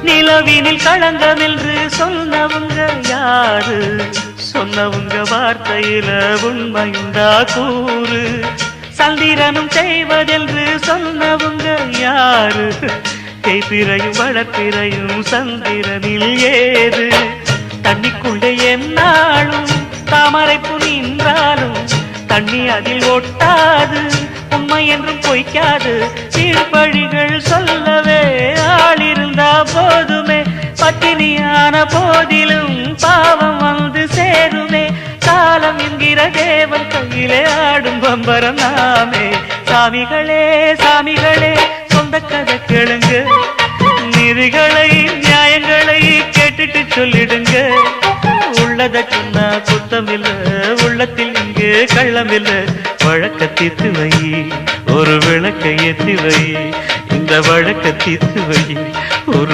நிலவினில் களங்கம் என்று சொன்னவங்க யாரு? சொன்னவங்க வார்த்தையில உண்மையுண்டா கூறு? சந்திரனும் செய்வதென்று சொன்னவங்க யாரு? கைப்பிறையும் வளர்ப்பிறையும் சந்திரனில் ஏது? தண்ணிக்குள்ளே என்னாலும் தாமரைப்பு நின்றாலும் தண்ணி அதில் ஒட்டாது, உண்மை என்றும் பொய்க்காது. சீர்பழிகள் சொல்லவே ஆள் இருந்தா போதுமே, பட்டினியான போதிலும் பாவம் வந்து சேருமே. காலம் என்கிற தேவன் கையிலே ஆடும் பம்பரம் நாமே. சாமிகளே சாமிகளே சொந்த கதை கேளுங்க, நீதிகளை நியாயங்களை கேட்டுட்டு சொல்லிடுங்க. உள்ளத சொன்னா குத்தமில்ல, உள்ளத்தில் இங்கு கள்ளமில்ல. வழக்க தீர்த்து வை, ஒரு விளக்கை ஏற்றி வை, இந்த வழக்க தீர்த்து வை, ஒரு